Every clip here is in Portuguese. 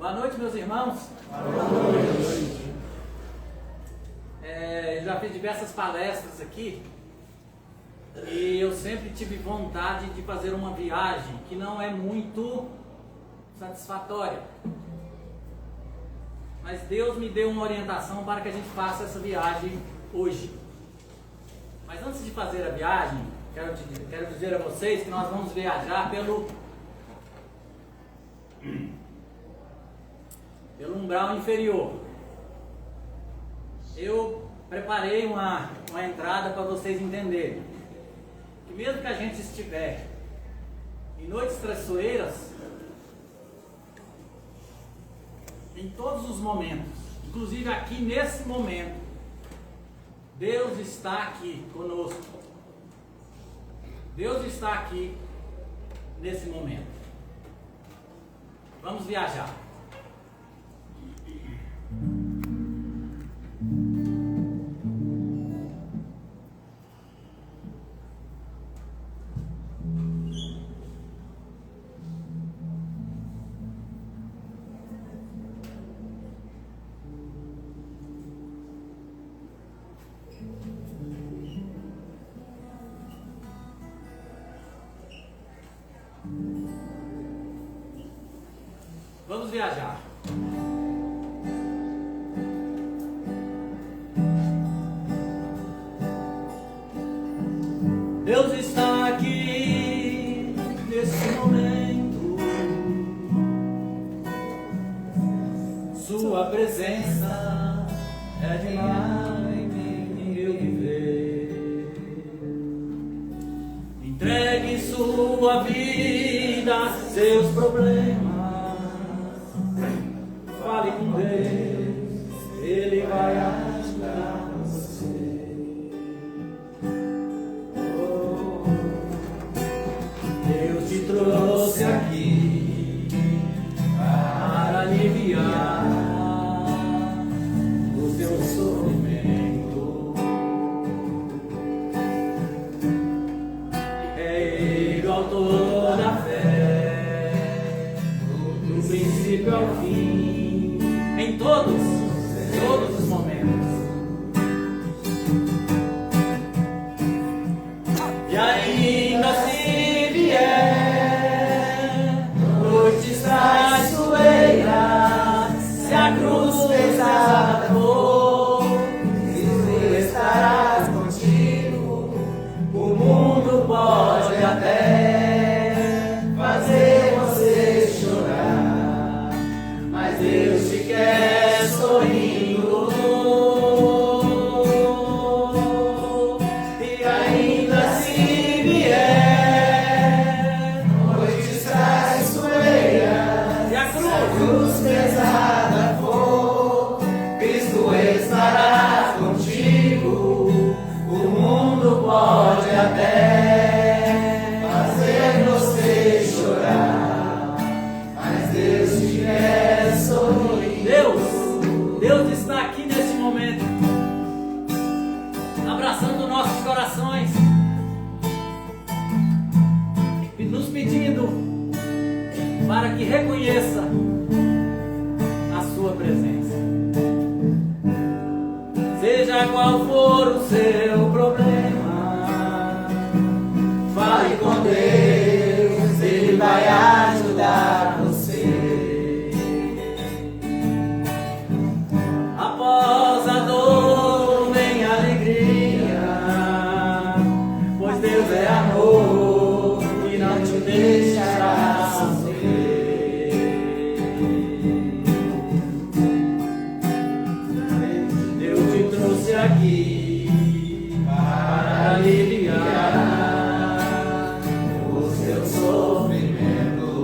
Boa noite, meus irmãos. Boa noite. Já fiz diversas palestras aqui e eu sempre tive vontade de fazer uma viagem que não é muito satisfatória. Mas Deus me deu uma orientação para que a gente faça essa viagem hoje. Mas antes de fazer a viagem, quero dizer a vocês que nós vamos viajar pelo umbral inferior. Eu preparei uma entrada para vocês entenderem que mesmo que a gente estiver em noites traiçoeiras, em todos os momentos, inclusive aqui nesse momento, Deus está aqui conosco. Deus está aqui nesse momento. Vamos viajar. Vamos viajar. Deus está aqui nesse momento. Sua presença é demais em meu viver. Entregue sua vida, seus problemas. Fale com Deus, Ele vai ajudar você. Deus te trouxe aqui para aliviar o teu sofrimento. É Ele o autor da fé, do princípio ao fim, em todos os momentos. E ainda se vier noites traiçoeiras, se a cruz pesada for, Cristo estará contigo. O mundo pode até fazer você chorar, mas Deus te quer sorrindo. E ainda se vier noites traiçoeiras, e a cruz pesada for, Cristo estará contigo. O mundo pode até fazer você chorar, mas Deus te quer sorrir. Deus está aqui nesse momento, abraçando nossos corações e nos pedindo para que reconheça a sua presença. Seja qual for o seu problema, fale com Deus, Ele vai ajudar você. Após a dor vem a alegria, pois Deus é amor e não te deixará sofrer. Deus te trouxe aqui para aliviar o seu sofrimento.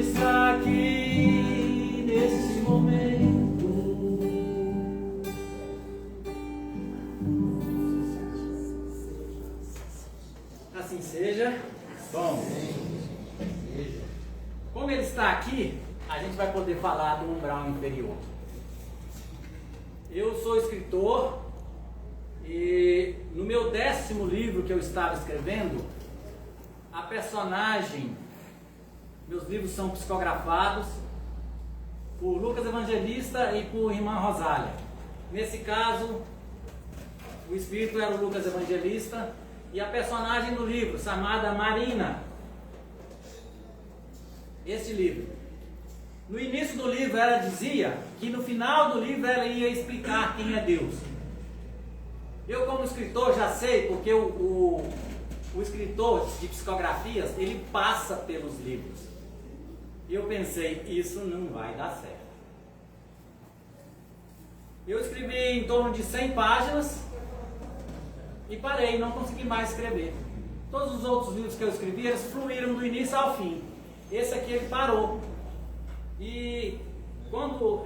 Ele está aqui neste momento. Assim seja. Bom, como Ele está aqui, a gente vai poder falar do umbral inferior. Eu sou escritor e no meu 10º livro que eu estava escrevendo, a personagem, meus livros são psicografados por Lucas Evangelista e por Irmã Rosália. Nesse caso, o espírito era o Lucas Evangelista e a personagem do livro, chamada Marina. Este livro. No início do livro ela dizia que no final do livro ela ia explicar quem é Deus. Eu como escritor já sei, porque o escritor de psicografias, ele passa pelos livros. E eu pensei, isso não vai dar certo. Eu escrevi em torno de 100 páginas e parei, não consegui mais escrever. Todos os outros livros que eu escrevi, eles fluíram do início ao fim. Esse aqui ele parou. E quando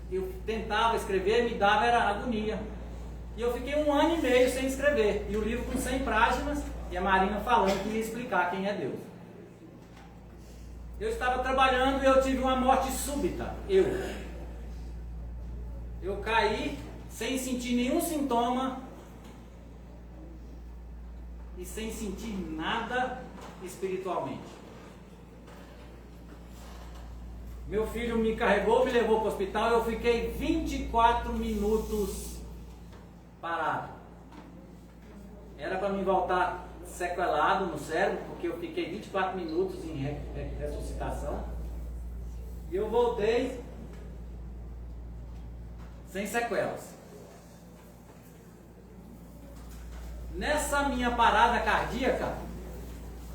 eu tentava escrever, me dava era agonia. E eu fiquei 1 ano e meio sem escrever. E o livro com 100 páginas, e a Marina falando que ia explicar quem é Deus. Eu estava trabalhando e eu tive uma morte súbita. Eu caí sem sentir nenhum sintoma e sem sentir nada espiritualmente. Meu filho me carregou, me levou para o hospital e eu fiquei 24 minutos parado. Era para mim voltar sequelado no cérebro, porque eu fiquei 24 minutos em ressuscitação. E eu voltei sem sequelas. Nessa minha parada cardíaca,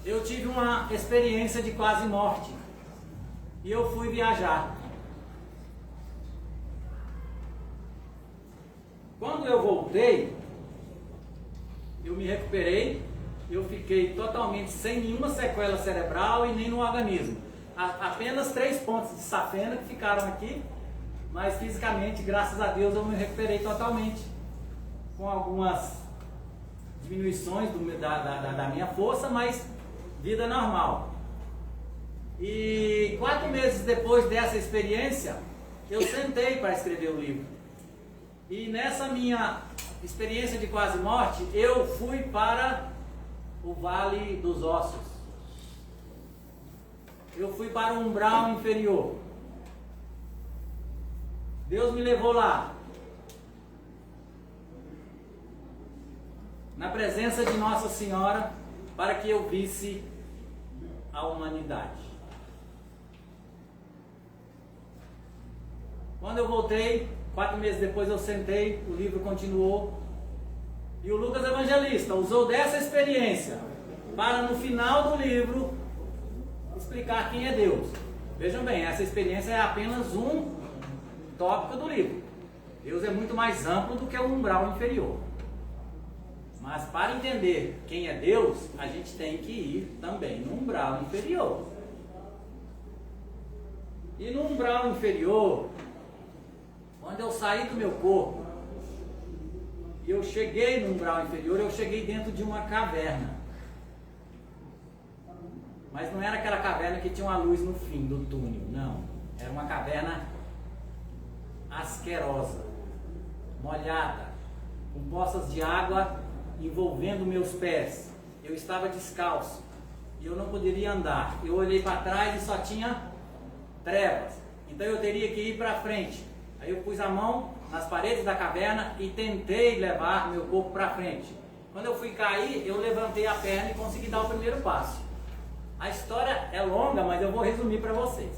eu tive uma experiência de quase morte. E eu fui viajar. Quando eu voltei, eu me recuperei, eu fiquei totalmente sem nenhuma sequela cerebral e nem no organismo. Apenas 3 pontos de safena que ficaram aqui, mas fisicamente, graças a Deus, eu me recuperei totalmente. Com algumas diminuições da minha força, mas vida normal. E 4 meses depois dessa experiência, eu sentei para escrever o livro. E nessa minha experiência de quase morte, eu fui para o Vale dos Ossos. Eu fui para o umbral inferior. Deus me levou lá. Na presença de Nossa Senhora, para que eu visse a humanidade. Quando eu voltei, 4 meses depois eu sentei, o livro continuou. E o Lucas Evangelista usou dessa experiência para no final do livro explicar quem é Deus. Vejam bem, essa experiência é apenas um tópico do livro. Deus é muito mais amplo do que o umbral inferior. Mas para entender quem é Deus, a gente tem que ir também no umbral inferior. E no umbral inferior, quando eu saí do meu corpo, e eu cheguei no umbral inferior, eu cheguei dentro de uma caverna. Mas não era aquela caverna que tinha uma luz no fim do túnel, não. Era uma caverna asquerosa, molhada, com poças de água envolvendo meus pés. Eu estava descalço e eu não poderia andar. Eu olhei para trás e só tinha trevas. Então eu teria que ir para frente. Aí eu pus a mão nas paredes da caverna e tentei levar meu corpo para frente. Quando eu fui cair, eu levantei a perna e consegui dar o primeiro passo. A história é longa, mas eu vou resumir para vocês.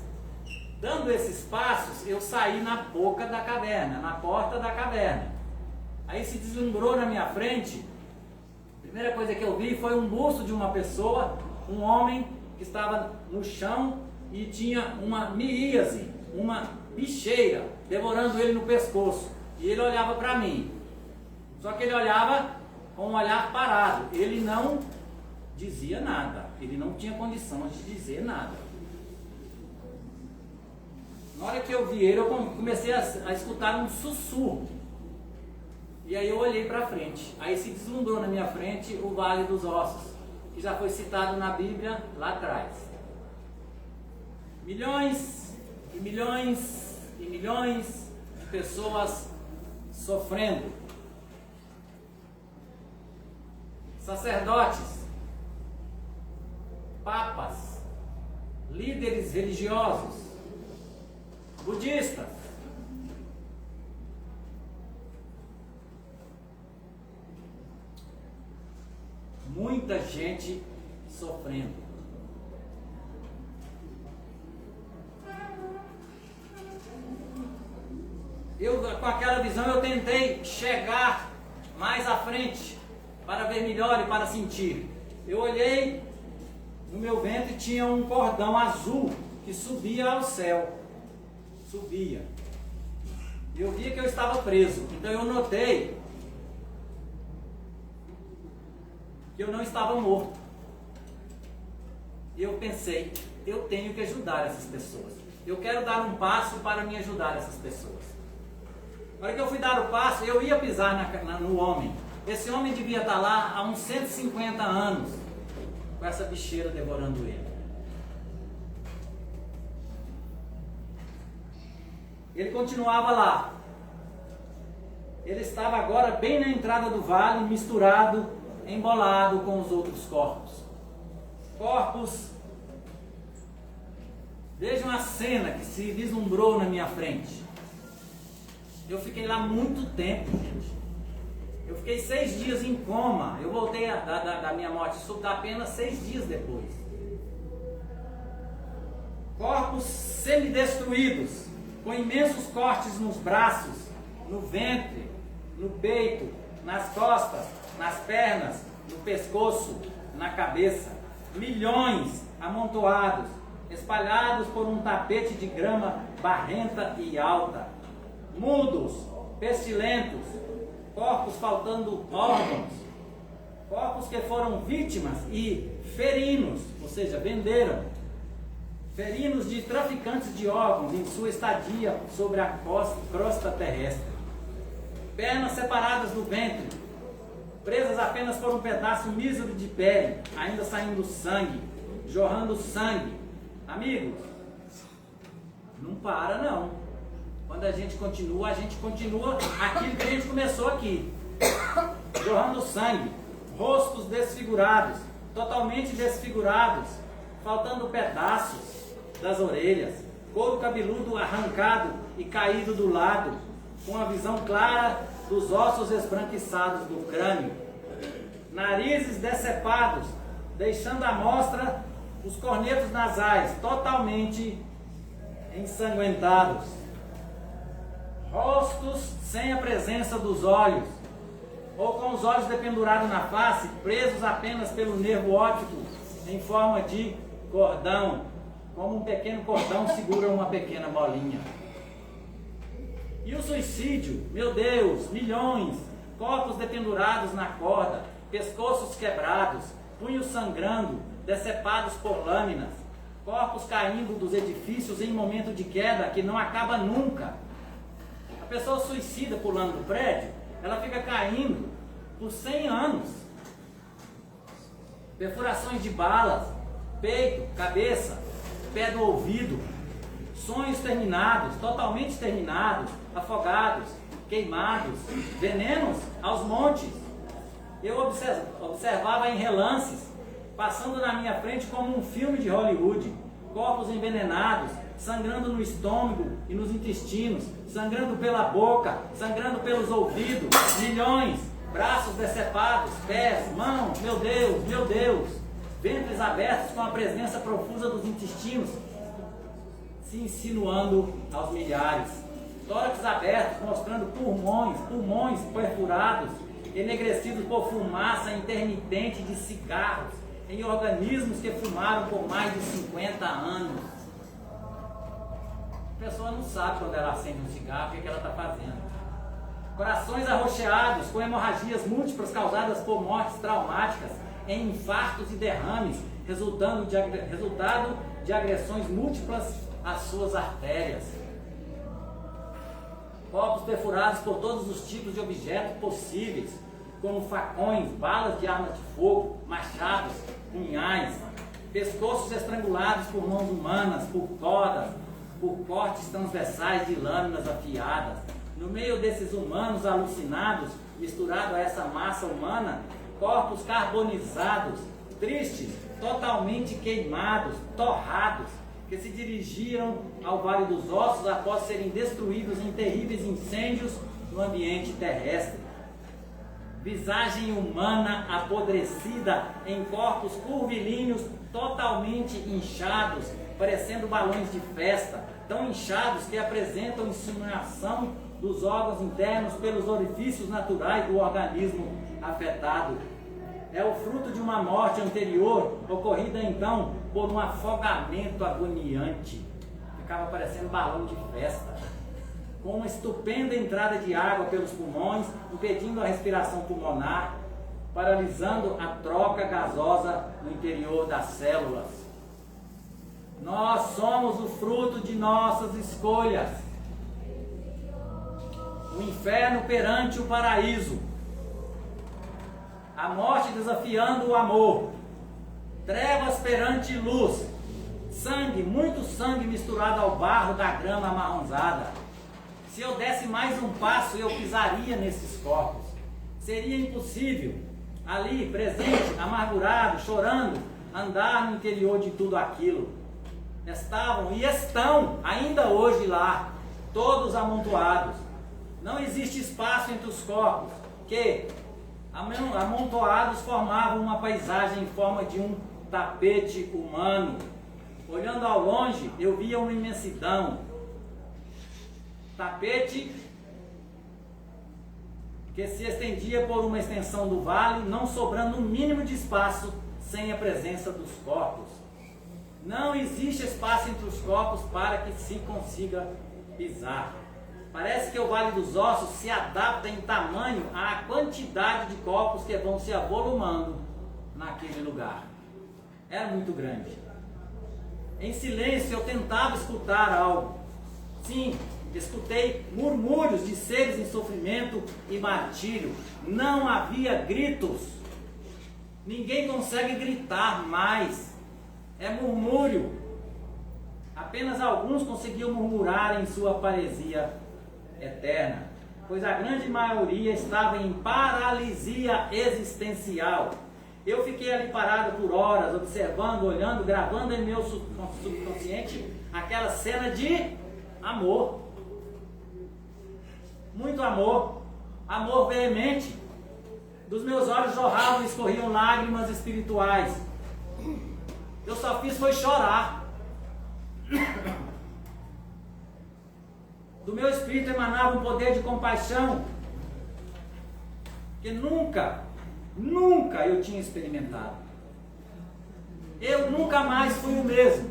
Dando esses passos, eu saí na boca da caverna, na porta da caverna. Aí se deslumbrou na minha frente. A primeira coisa que eu vi foi um busto de uma pessoa, um homem que estava no chão e tinha uma miríase, uma bicheira, devorando ele no pescoço. E ele olhava para mim. Só que ele olhava com um olhar parado. Ele não dizia nada. Ele não tinha condição de dizer nada. Na hora que eu vi ele, eu comecei a escutar um sussurro. E aí eu olhei para frente. Aí se deslumbrou na minha frente o Vale dos Ossos, que já foi citado na Bíblia lá atrás. Milhões e milhões e milhões de pessoas sofrendo. Sacerdotes, papas, líderes religiosos, budistas, muita gente sofrendo. Com aquela visão, eu tentei chegar mais à frente para ver melhor e para sentir. Eu olhei no meu ventre e tinha um cordão azul que subia ao céu. Subia. Eu via que eu estava preso. Então eu notei que eu não estava morto. E eu pensei, eu tenho que ajudar essas pessoas. Eu quero dar um passo para me ajudar essas pessoas. Na hora que eu fui dar o passo, eu ia pisar no homem. Esse homem devia estar lá há uns 150 anos, com essa bicheira devorando ele. Ele continuava lá. Ele estava agora bem na entrada do vale, misturado, embolado com os outros corpos. Corpos. Vejam a cena que se vislumbrou na minha frente. Eu fiquei lá muito tempo, gente. Eu fiquei 6 dias em coma. Eu voltei da minha morte súbita apenas 6 dias depois. Corpos semidestruídos, com imensos cortes nos braços, no ventre, no peito, nas costas, nas pernas, no pescoço, na cabeça. Milhões amontoados, espalhados por um tapete de grama barrenta e alta. Mudos, pestilentos, corpos faltando órgãos, corpos que foram vítimas e ferinos, ou seja, venderam, ferinos de traficantes de órgãos em sua estadia sobre a crosta terrestre, pernas separadas do ventre, presas apenas por um pedaço mísero de pele, ainda saindo sangue, jorrando sangue. Amigos, não para não. Quando a gente continua aquilo que a gente começou aqui. Jorrando sangue, rostos desfigurados, totalmente desfigurados, faltando pedaços das orelhas, couro cabeludo arrancado e caído do lado, com a visão clara dos ossos esbranquiçados do crânio, narizes decepados, deixando à mostra os cornetos nasais totalmente ensanguentados. Rostos sem a presença dos olhos, ou com os olhos dependurados na face, presos apenas pelo nervo óptico em forma de cordão, como um pequeno cordão segura uma pequena bolinha. E o suicídio, meu Deus, milhões, corpos dependurados na corda, pescoços quebrados, punhos sangrando, decepados por lâminas, corpos caindo dos edifícios em momento de queda que não acaba nunca. A pessoa suicida pulando do prédio, ela fica caindo por 100 anos. Perfurações de balas, peito, cabeça, pé do ouvido, sonhos terminados, totalmente terminados, afogados, queimados, venenos aos montes. Eu observava em relances, passando na minha frente como um filme de Hollywood, corpos envenenados, sangrando no estômago e nos intestinos, sangrando pela boca, sangrando pelos ouvidos, milhões, braços decepados, pés, mãos, meu Deus, ventres abertos com a presença profusa dos intestinos, se insinuando aos milhares, tórax abertos, mostrando pulmões perfurados, enegrecidos por fumaça intermitente de cigarros, em organismos que fumaram por mais de 50 anos. A pessoa não sabe quando ela acende um cigarro o que ela está fazendo. Corações arroxeados com hemorragias múltiplas causadas por mortes traumáticas, em infartos e derrames, resultado de agressões múltiplas às suas artérias. Corpos perfurados por todos os tipos de objetos possíveis, como facões, balas de armas de fogo, machados, punhais, pescoços estrangulados por mãos humanas, por cordas, por cortes transversais de lâminas afiadas. No meio desses humanos alucinados, misturado a essa massa humana, corpos carbonizados, tristes, totalmente queimados, torrados, que se dirigiram ao Vale dos Ossos após serem destruídos em terríveis incêndios no ambiente terrestre. Visagem humana apodrecida em corpos curvilíneos totalmente inchados, parecendo balões de festa, tão inchados que apresentam insinuação dos órgãos internos pelos orifícios naturais do organismo afetado. É o fruto de uma morte anterior, ocorrida então por um afogamento agoniante. Ficava parecendo balão de festa, com uma estupenda entrada de água pelos pulmões, impedindo a respiração pulmonar, paralisando a troca gasosa no interior das células. Nós somos o fruto de nossas escolhas. O inferno perante o paraíso. A morte desafiando o amor. Trevas perante luz. Sangue, muito sangue misturado ao barro da grama amarronzada. Se eu desse mais um passo, eu pisaria nesses corpos. Seria impossível, ali, presente, amargurado, chorando, andar no interior de tudo aquilo. Estavam e estão ainda hoje lá, todos amontoados. Não existe espaço entre os corpos, que, amontoados, formavam uma paisagem em forma de um tapete humano. Olhando ao longe, eu via uma imensidão. Tapete que se estendia por uma extensão do vale, não sobrando um mínimo de espaço sem a presença dos corpos. Não existe espaço entre os corpos para que se consiga pisar. Parece que o Vale dos Ossos se adapta em tamanho à quantidade de corpos que vão se avolumando naquele lugar. Era muito grande. Em silêncio eu tentava escutar algo. Sim, escutei murmúrios de seres em sofrimento e martírio. Não havia gritos. Ninguém consegue gritar mais. É murmúrio. Apenas alguns conseguiam murmurar em sua paresia eterna, pois a grande maioria estava em paralisia existencial. Eu fiquei ali parado por horas, observando, olhando, gravando em meu subconsciente aquela cena de amor. Muito amor, amor veemente. Dos meus olhos jorravam e escorriam lágrimas espirituais. Eu só fiz foi chorar. Do meu espírito emanava um poder de compaixão que nunca eu tinha experimentado. Eu nunca mais fui o mesmo.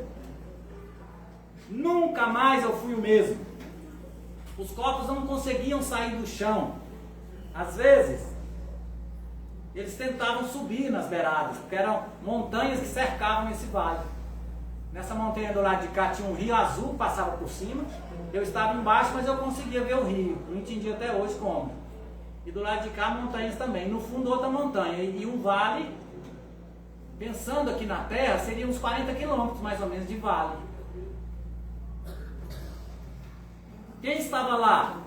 Nunca mais eu fui o mesmo. Os corpos não conseguiam sair do chão. Às vezes, eles tentavam subir nas beiradas, porque eram montanhas que cercavam esse vale. Nessa montanha do lado de cá tinha um rio azul, passava por cima. Eu estava embaixo, mas eu conseguia ver o rio. Não entendi até hoje como. E do lado de cá montanhas também. No fundo outra montanha. E um vale, pensando aqui na terra, seria uns 40 quilômetros mais ou menos de vale. Quem estava lá?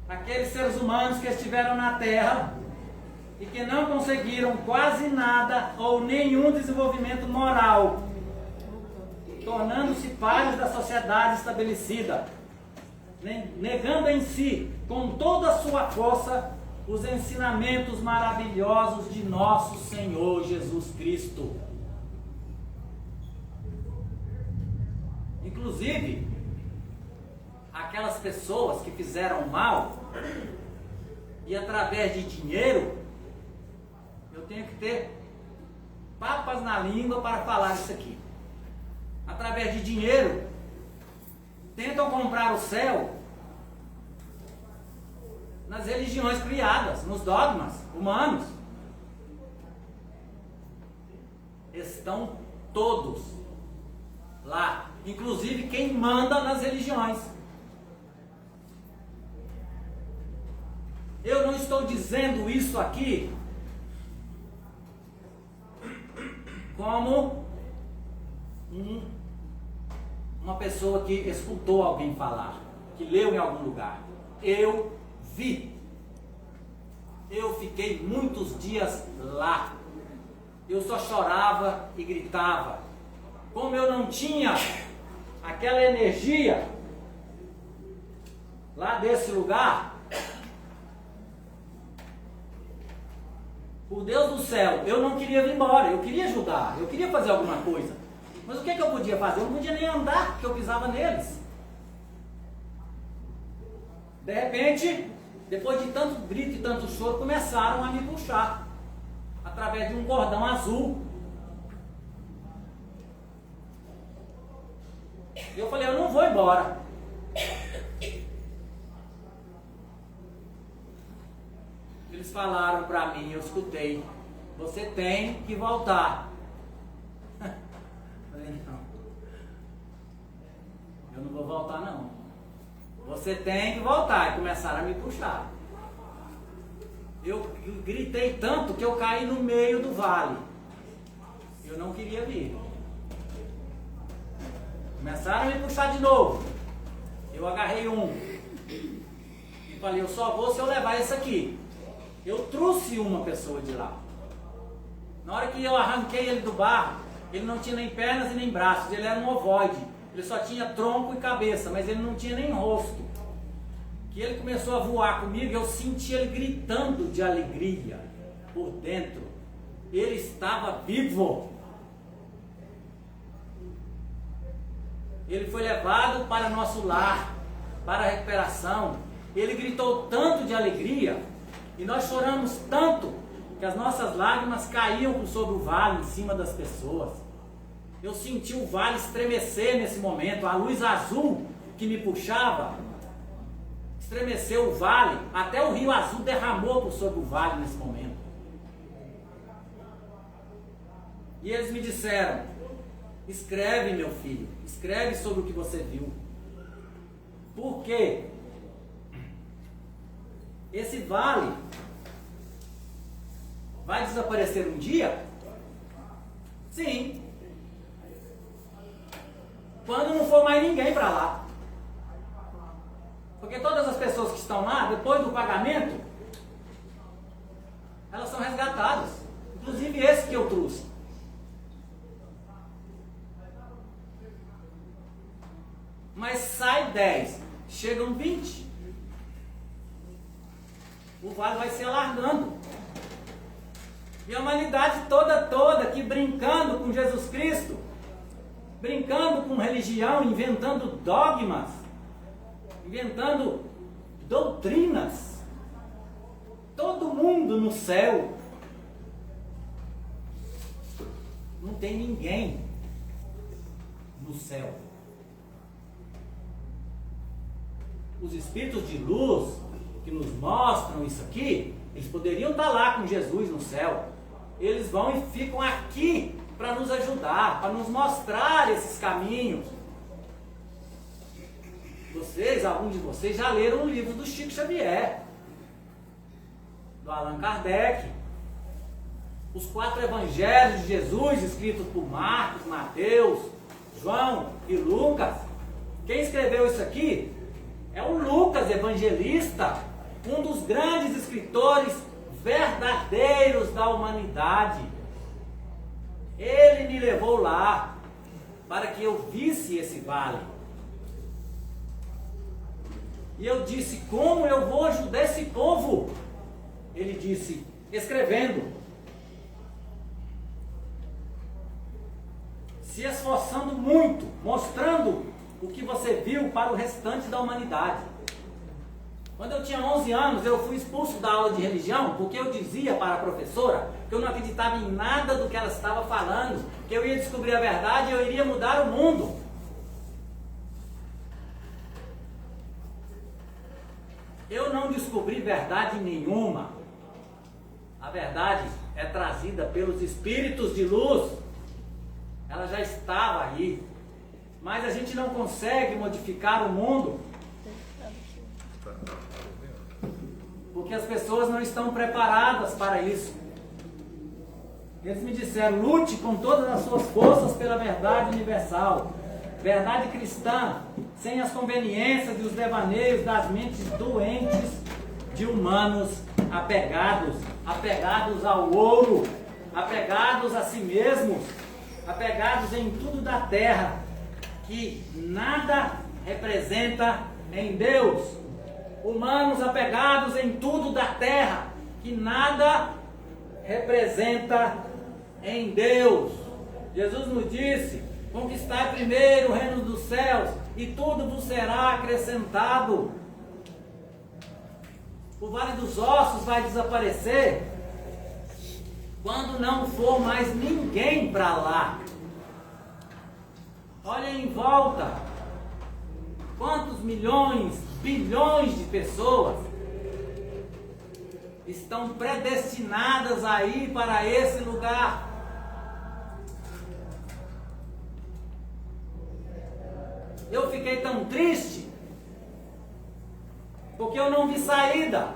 Aqueles seres humanos que estiveram na terra e que não conseguiram quase nada ou nenhum desenvolvimento moral, tornando-se pares da sociedade estabelecida, negando em si, com toda a sua força, os ensinamentos maravilhosos de nosso Senhor Jesus Cristo. Inclusive, aquelas pessoas que fizeram mal, e através de dinheiro, eu tenho que ter papas na língua para falar isso aqui. Através de dinheiro, tentam comprar o céu nas religiões criadas, nos dogmas humanos. Estão Todos. Lá. Inclusive quem manda nas religiões. Eu não estou dizendo isso aqui como uma pessoa que escutou alguém falar, que leu em algum lugar. Eu vi. Eu fiquei muitos dias lá. Eu só chorava e gritava. Como eu não tinha aquela energia lá desse lugar, por Deus do céu, eu não queria vir embora, eu queria ajudar, eu queria fazer alguma coisa. Mas o que eu podia fazer? Eu não podia nem andar, porque eu pisava neles. De repente, depois de tanto grito e tanto choro, começaram a me puxar, através de um cordão azul. Eu falei, eu não vou embora. Eles falaram para mim, eu escutei, você tem que voltar. Eu falei, não, eu não vou voltar não. Você tem que voltar. E começaram a me puxar. Eu gritei tanto que eu caí no meio do vale. Eu não queria vir. Começaram a me puxar de novo. Eu agarrei um e falei, eu só vou se eu levar esse aqui. Eu trouxe uma pessoa de lá. Na hora que eu arranquei ele do barro, ele não tinha nem pernas e nem braços, ele era um ovoide. Ele só tinha tronco e cabeça, mas ele não tinha nem rosto. Que ele começou a voar comigo, eu senti ele gritando de alegria por dentro. Ele estava vivo. Ele foi levado para nosso lar, para a recuperação. Ele gritou tanto de alegria e nós choramos tanto que as nossas lágrimas caíam sobre o vale, em cima das pessoas. Eu senti o vale estremecer nesse momento. A luz azul que me puxava estremeceu o vale, até o rio azul derramou por sobre o vale nesse momento. E eles me disseram, escreve, meu filho, escreve sobre o que você viu. Por quê? Esse vale vai desaparecer um dia? Sim. Quando não for mais ninguém para lá. Porque todas as pessoas que estão lá, depois do pagamento, elas são resgatadas. Inclusive esse que eu trouxe. Mas sai 10, chegam 20. O vale vai se alargando. E a humanidade toda aqui brincando com Jesus Cristo, brincando com religião, inventando dogmas, inventando doutrinas. Todo mundo no céu. Não tem ninguém no céu. Os espíritos de luz que nos mostram isso aqui, eles poderiam estar lá com Jesus no céu. Eles vão e ficam aqui para nos ajudar, para nos mostrar esses caminhos. Vocês, alguns de vocês já leram o livro do Chico Xavier, do Allan Kardec, os 4 evangelhos de Jesus escritos por Marcos, Mateus, João e Lucas. Quem escreveu isso aqui é o Lucas Evangelista, um dos grandes escritores verdadeiros da humanidade. Ele me levou lá para que eu visse esse vale. E eu disse, como eu vou ajudar esse povo? Ele disse, escrevendo, se esforçando muito, mostrando o que você viu para o restante da humanidade. Quando eu tinha 11 anos, eu fui expulso da aula de religião, porque eu dizia para a professora que eu não acreditava em nada do que ela estava falando, que eu ia descobrir a verdade e eu iria mudar o mundo. Eu não descobri verdade nenhuma. A verdade é trazida pelos espíritos de luz. ela já estava aí. Mas a gente não consegue modificar o mundo porque as pessoas não estão preparadas para isso. Eles me disseram: lute com todas as suas forças pela verdade universal, verdade cristã, sem as conveniências e os devaneios das mentes doentes de humanos apegados ao ouro, apegados a si mesmos, apegados em tudo da terra, que nada representa em Deus. Humanos apegados em tudo da terra, que nada representa em Deus. Jesus nos disse: conquistai primeiro o reino dos céus, e tudo vos será acrescentado. O vale dos ossos vai desaparecer quando não for mais ninguém para lá. Olha em volta, quantos milhões, bilhões de pessoas estão predestinadas a ir para esse lugar. Eu fiquei tão triste porque eu não vi saída.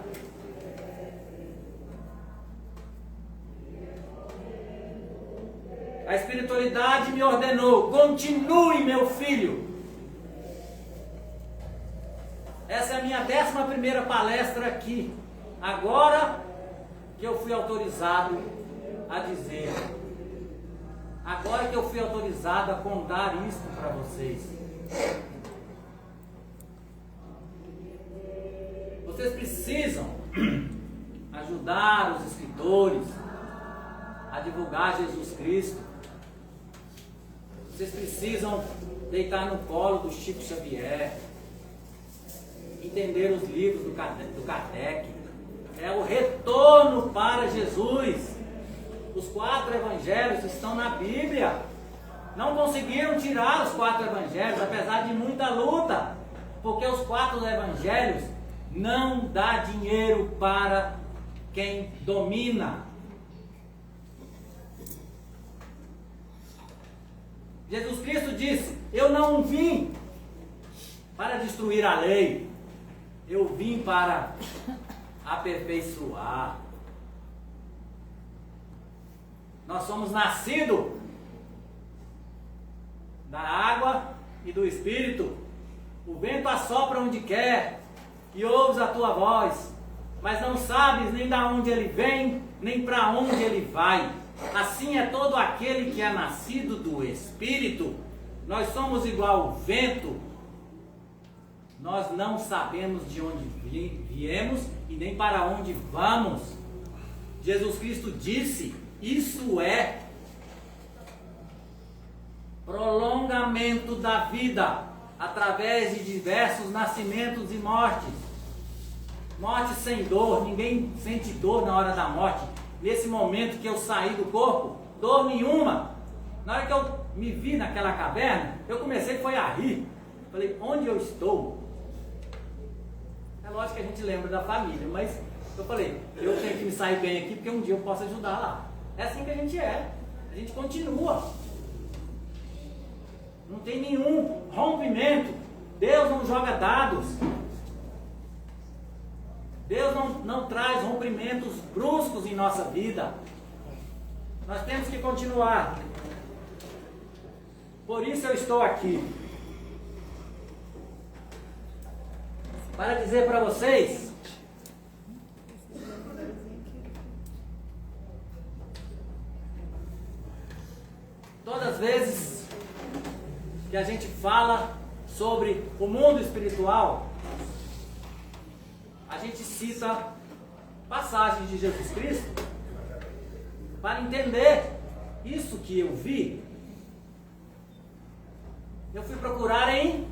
A espiritualidade me ordenou: continue, meu filho. Essa é a minha 11ª palestra aqui. Agora que eu fui autorizado a dizer, agora que eu fui autorizado a contar isso para vocês. Vocês precisam ajudar os escritores a divulgar Jesus Cristo. Vocês precisam deitar no colo do Chico Xavier, entender os livros do Kardec. É o retorno para Jesus. Os 4 evangelhos estão na Bíblia. Não conseguiram tirar os 4 evangelhos, apesar de muita luta, porque os 4 evangelhos não dá dinheiro para quem domina. Jesus Cristo disse: eu não vim para destruir a lei, eu vim para aperfeiçoar. Nós somos nascidos da água e do Espírito. O vento assopra onde quer e ouves a tua voz, mas não sabes nem de onde ele vem, nem para onde ele vai. Assim é todo aquele que é nascido do Espírito. Nós somos igual ao vento. Nós não sabemos de onde viemos e nem para onde vamos. Jesus Cristo disse: isso é prolongamento da vida, através de diversos nascimentos e mortes. Morte sem dor, ninguém sente dor na hora da morte. Nesse momento que eu saí do corpo, dor nenhuma. Na hora que eu me vi naquela caverna, eu comecei a rir. Falei: onde eu estou? É lógico que a gente lembra da família, mas eu falei: eu tenho que me sair bem aqui, porque um dia eu posso ajudar lá. É assim que a gente é. A gente continua. Não tem nenhum rompimento. Deus não joga dados. Deus não traz rompimentos bruscos em nossa vida. Nós temos que continuar. Por isso eu estou aqui. Para dizer para vocês todas as vezes que a gente fala sobre o mundo espiritual, a gente cita passagens de Jesus Cristo para entender isso que eu vi. Eu fui procurar em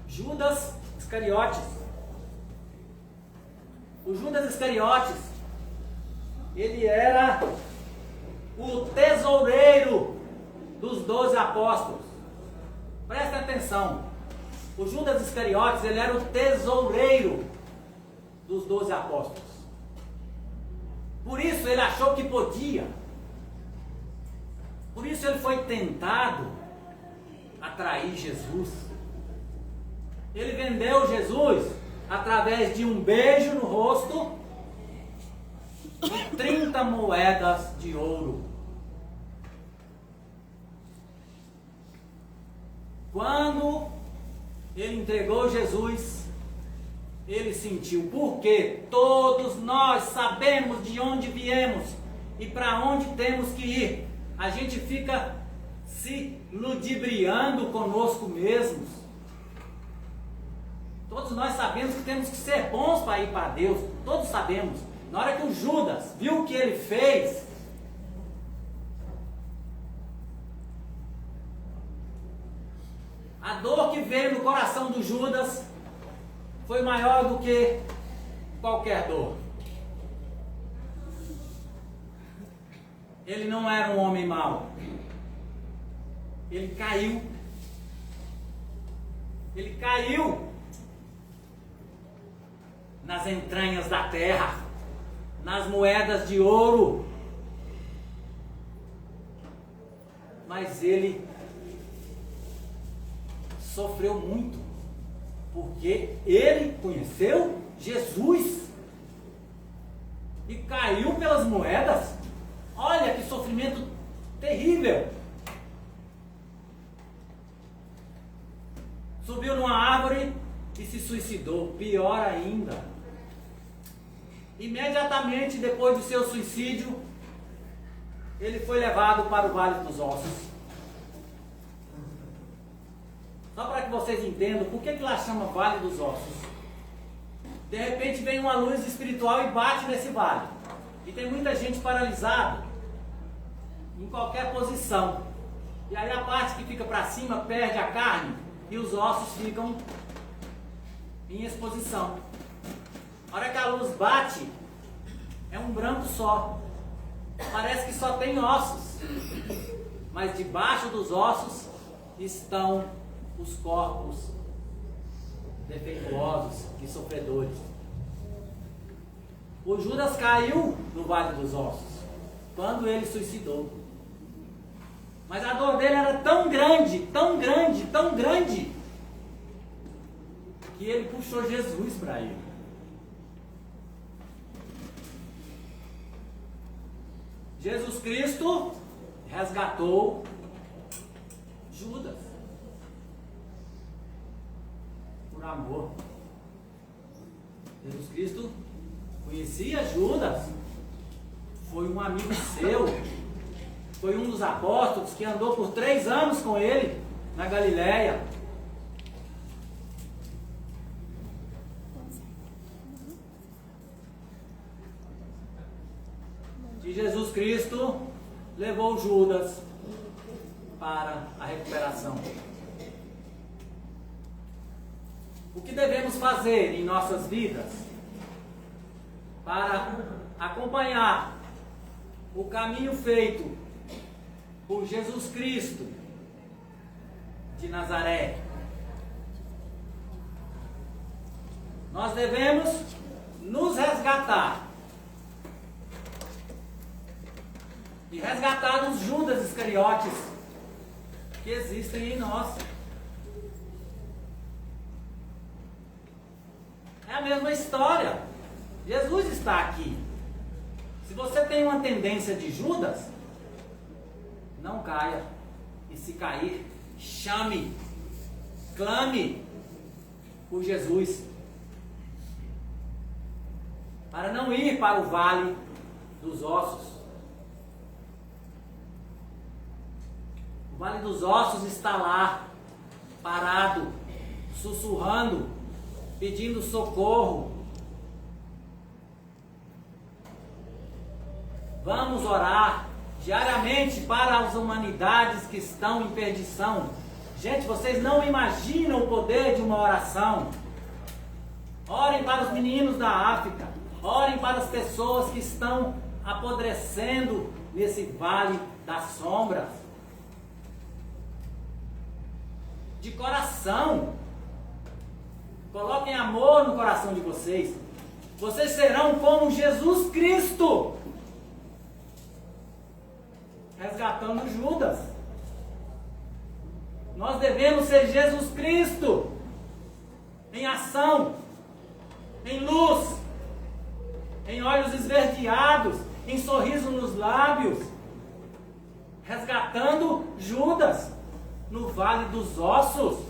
Judas Iscariotes. O Judas Iscariotes, ele era o tesoureiro dos 12 apóstolos. Prestem atenção. O Judas Iscariotes, ele era o tesoureiro dos 12 apóstolos. Por isso ele achou que podia Por isso ele foi tentado a trair Jesus. Ele vendeu Jesus através de um beijo no rosto e 30 moedas de ouro. Quando ele entregou Jesus, ele sentiu, porque todos nós sabemos de onde viemos e para onde temos que ir. A gente fica se ludibriando conosco mesmos. Todos nós sabemos que temos que ser bons para ir para Deus. Todos sabemos. Na hora que o Judas viu o que ele fez, a dor que veio no coração do Judas foi maior do que qualquer dor. Ele não era um homem mau. Ele caiu. Ele caiu nas entranhas da terra, nas moedas de ouro. Mas ele sofreu muito, porque ele conheceu Jesus e caiu pelas moedas. Olha que sofrimento terrível. Subiu numa árvore e se suicidou. Pior ainda. Imediatamente depois do seu suicídio, ele foi levado para o Vale dos Ossos. Só para que vocês entendam por que lá chama Vale dos Ossos. De repente vem uma luz espiritual e bate nesse vale. E tem muita gente paralisada em qualquer posição. E aí a parte que fica para cima perde a carne e os ossos ficam em exposição. A hora que a luz bate, é um branco só. Parece que só tem ossos. Mas debaixo dos ossos estão os corpos defeituosos e sofredores. O Judas caiu no Vale dos Ossos quando ele suicidou. Mas a dor dele era tão grande, tão grande, tão grande, que ele puxou Jesus para ele. Jesus Cristo resgatou Judas por amor. Jesus Cristo conhecia Judas, foi um amigo seu, foi um dos apóstolos que andou por 3 anos com ele na Galileia. E Jesus Cristo levou Judas para a recuperação. O que devemos fazer em nossas vidas para acompanhar o caminho feito por Jesus Cristo de Nazaré? Nós devemos nos resgatar e resgatar os Judas Iscariotes que existem em nós. É a mesma história. Jesus está aqui. Se você tem uma tendência de Judas, não caia. E se cair, chame, clame por Jesus, para não ir para o Vale dos Ossos. O Vale dos Ossos está lá, parado, sussurrando, pedindo socorro. Vamos orar diariamente para as humanidades que estão em perdição. Gente, vocês não imaginam o poder de uma oração. Orem para os meninos da África. Orem para as pessoas que estão apodrecendo nesse vale das sombras. De coração. Coloquem amor no coração de vocês. Vocês serão como Jesus Cristo. resgatando Judas. Nós devemos ser Jesus Cristo em ação, em luz, em olhos esverdeados, em sorriso nos lábios, resgatando Judas no vale dos ossos.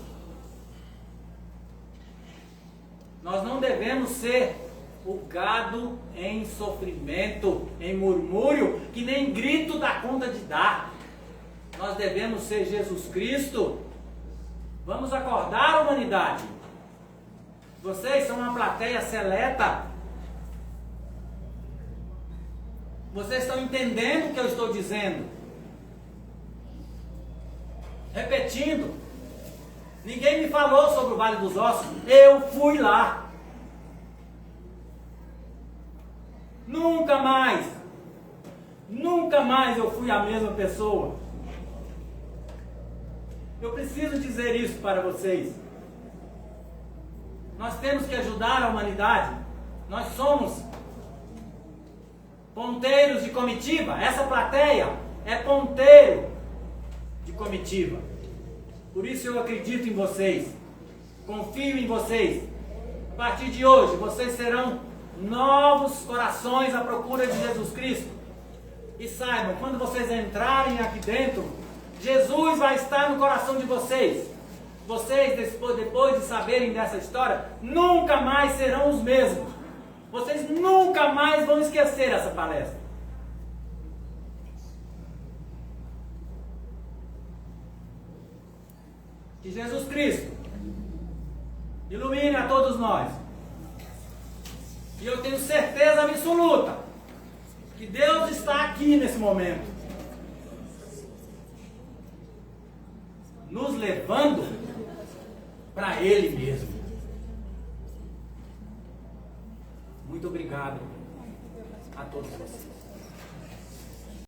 Nós não devemos ser o gado em sofrimento, em murmúrio, que nem grito dá conta de dar. Nós devemos ser Jesus Cristo. Vamos acordar, humanidade. Vocês são uma plateia seleta. Vocês estão entendendo o que eu estou dizendo? Repetindo. Ninguém me falou sobre o Vale dos Ossos. Eu fui lá. Nunca mais eu fui a mesma pessoa. Eu preciso dizer isso para vocês. Nós temos que ajudar a humanidade. Nós somos ponteiros de comitiva. Essa plateia é ponteiro de comitiva. Por isso eu acredito em vocês. Confio em vocês. A partir de hoje, vocês serão novos corações à procura de Jesus Cristo. E saibam, quando vocês entrarem aqui dentro, Jesus vai estar no coração de vocês. Vocês, depois de saberem dessa história, nunca mais serão os mesmos. Vocês nunca mais vão esquecer essa palestra. Que Jesus Cristo ilumine a todos nós. E eu tenho certeza absoluta que Deus está aqui nesse momento, nos levando para Ele mesmo. Muito obrigado a todos vocês.